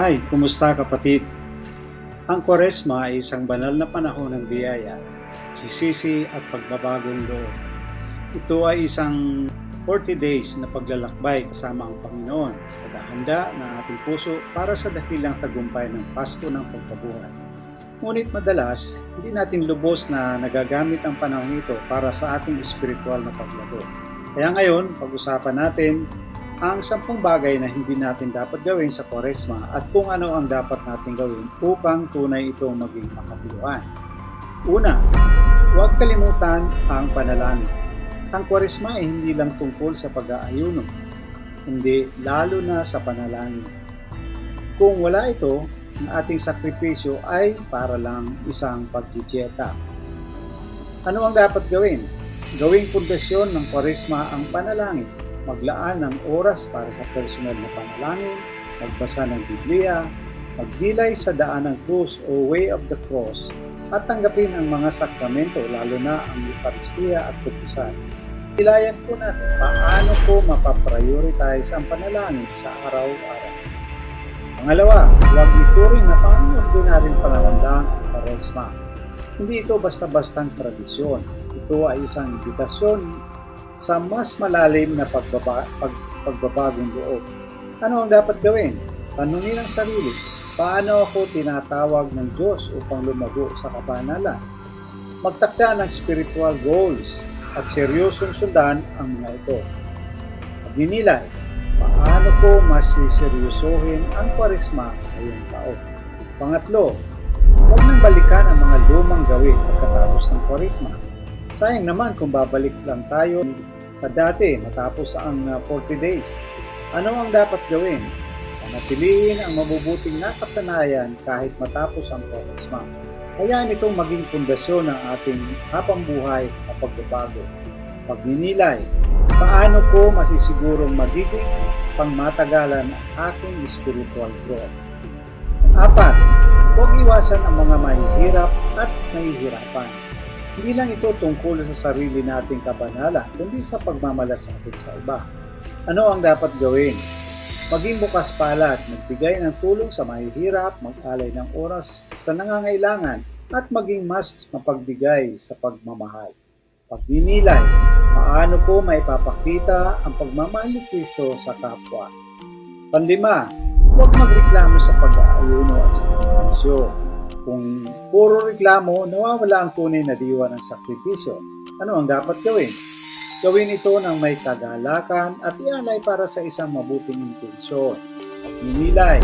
Hi, kumusta kapatid? Ang Kwaresma ay isang banal na panahon ng biyaya, sisisi at pagbabagong loob. Ito ay isang 40 days na paglalakbay kasama ang Panginoon, paghahanda ng ating puso para sa dakilang tagumpay ng Pasko ng Pagkabuhay. Ngunit madalas, hindi natin lubos na nagagamit ang panahon ito para sa ating espiritual na paglago. Kaya ngayon, pag-usapan natin ang 10 bagay na hindi natin dapat gawin sa Kwaresma at kung ano ang dapat natin gawin upang tunay itong maging makatuluan. Una, huwag kalimutan ang panalangin. Ang Kwaresma ay hindi lang tungkol sa pag-aayuno, kundi lalo na sa panalangin. Kung wala ito, ang ating sakripisyo ay para lang isang pagjidyeta. Ano ang dapat gawin? Gawing pundasyon ng Kwaresma ang panalangin. Maglaan ng oras para sa personal na panalangin, magbasa ng Biblia, magdilay sa daan ng krus o way of the cross, at tanggapin ang mga sakramento lalo na ang Eucharistia at Baptisan. Ilayan po natin paano po mapaprioritize ang panalangin sa araw-araw. Pangalawa, huwag ituring na pang-ordinaryong panalangin ang Kwaresma. Hindi ito basta-bastang tradisyon. Ito ay isang imbitasyon sa mas malalim na pagbabagong loob. Ano ang dapat gawin? Tanungin ang sarili, paano ako tinatawag ng Diyos upang lumago sa kabanalan? Magtakda ng spiritual goals at seryosong sundan ang mga ito. Pagninilay, paano ko masiseryosohin ang Kwaresma ngayong taon? Pangatlo, huwag nang balikan ang mga lumang gawin pagkatapos ng Kwaresma. Sayang naman kung babalik lang tayo sa dati matapos ang 40 days. Ano ang dapat gawin? Panatilihin ang mabubuting nakasanayan kahit matapos ang Kwaresma. Hayaan itong maging pundasyon ng ating habangbuhay na pagbabago. Pagninilay, paano ko masisigurong magiging pangmatagalan ang aking spiritual growth? Apat, huwag iwasan ang mga mahihirap at mahihirapan. Hindi lang ito tungkol sa sarili nating kabanalan, kundi sa pagmamalasakit sa iba. Ano ang dapat gawin? Maging bukas palad, magbigay ng tulong sa mahihirap, mag-alay ng oras sa nangangailangan, at maging mas mapagbigay sa pagmamahal. Pagninilay, paano ko maipapakita ang pagmamahal ni Kristo sa kapwa? Panlima, huwag magreklamo sa pag-aayuno at sa sakripisyo. Kung puro reklamo, nawawala ang tunay na diwa ng sakripisyo. Ano ang dapat gawin? Gawin ito ng may kagalakan at ialay para sa isang mabuting intensyon. Pagninilay,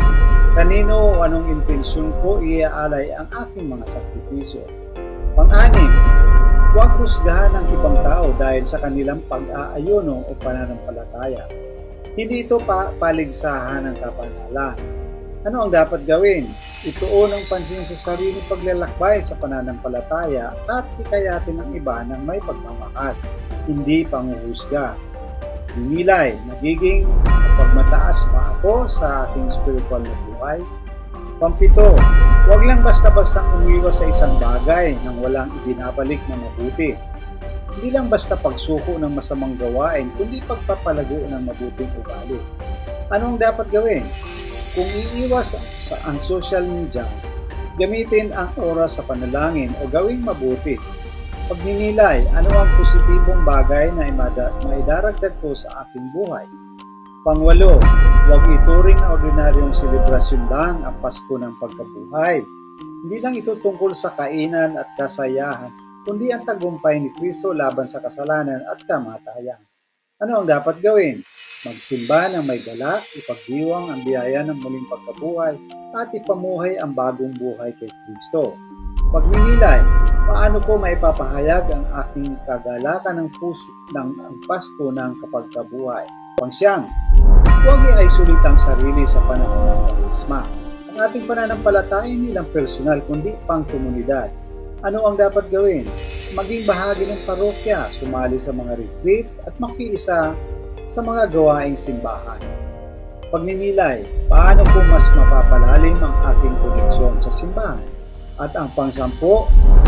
kanino o anong intensyon ko iaalay ang aking mga sakripisyo. Pang-anim, huwag husgahan ang ibang tao dahil sa kanilang pag-aayuno o pananampalataya. Hindi ito paligsahan ng kapanalan. Ano ang dapat gawin? Ituon ang pansin sa sariling paglalakbay sa pananampalataya at hikayatin ang iba ng may pagmamahal, hindi panghuhusga. Hinilay, nagiging pagmataas pa ako sa aking spiritual na buhay. Pampito, huwag lang basta-bastang umiwas sa isang bagay nang walang ibinabalik na mabuti. Hindi lang basta pagsuko ng masamang gawain, kundi pagpapalago ng mabuting ugali. Anong dapat gawin? Kung iiwas ang social media, gamitin ang oras sa panalangin o gawing mabuti. Pagninilay, ano ang positibong bagay na maidaragdag ko sa aking buhay? Pangwalo, huwag ituring na ordinaryong selebrasyon lang ang Pasko ng Pagkabuhay. Hindi lang ito tungkol sa kainan at kasayahan, kundi ang tagumpay ni Kristo laban sa kasalanan at kamatayan. Ano ang dapat gawin? Magsimba ng may galak, ipagdiwang ang biyaya ng muling pagkabuhay, at ipamuhay ang bagong buhay kay Kristo. Pagninilay, paano ko maipapahayag ang aking kagalakan ng puso ng Pasko ng kapagkabuhay? Pangsyam, huwag i-isolate ang sarili sa panahon ng Kwaresma. Ang ating pananampalataya hindi lang personal, kundi pang-komunidad. Ano ang dapat gawin? Maging bahagi ng parokya, sumali sa mga retreat, at makiisa sa mga gawaing simbahan. Pagninilay, paano ko mas mapapalalim ang ating koneksyon sa simbahan? At ang pang-10,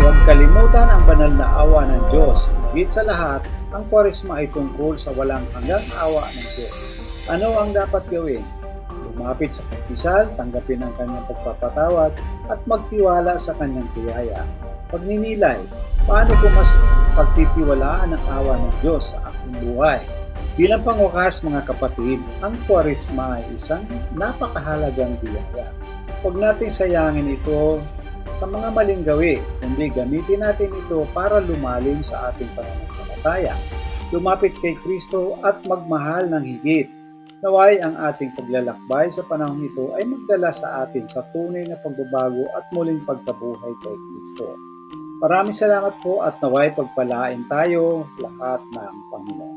huwag kalimutan ang banal na awa ng Diyos. Higit sa lahat, ang Kwaresma ay tungkol sa walang hanggang awa ng Diyos. Ano ang dapat gawin? Lumapit sa kapisal, tanggapin ang kanyang pagpapatawad at magtiwala sa kanyang biyaya. Pagninilay, paano ko mas pagtitiwalaan ang awa ng Diyos sa aking buhay? Bilang pangwakas mga kapatid, ang Kwaresma ay isang napakahalagang biyaya. Huwag nating sayangin ito sa mga maling gawi, kundi gamitin natin ito para lumalim sa ating pananampalataya. Lumapit kay Kristo at magmahal ng higit. Naway ang ating paglalakbay sa panahon ito ay magdala sa atin sa tunay na pagbabago at muling pagkabuhay kay Kristo. Maraming salamat po at naway pagpalain tayo lahat ng Panginoon.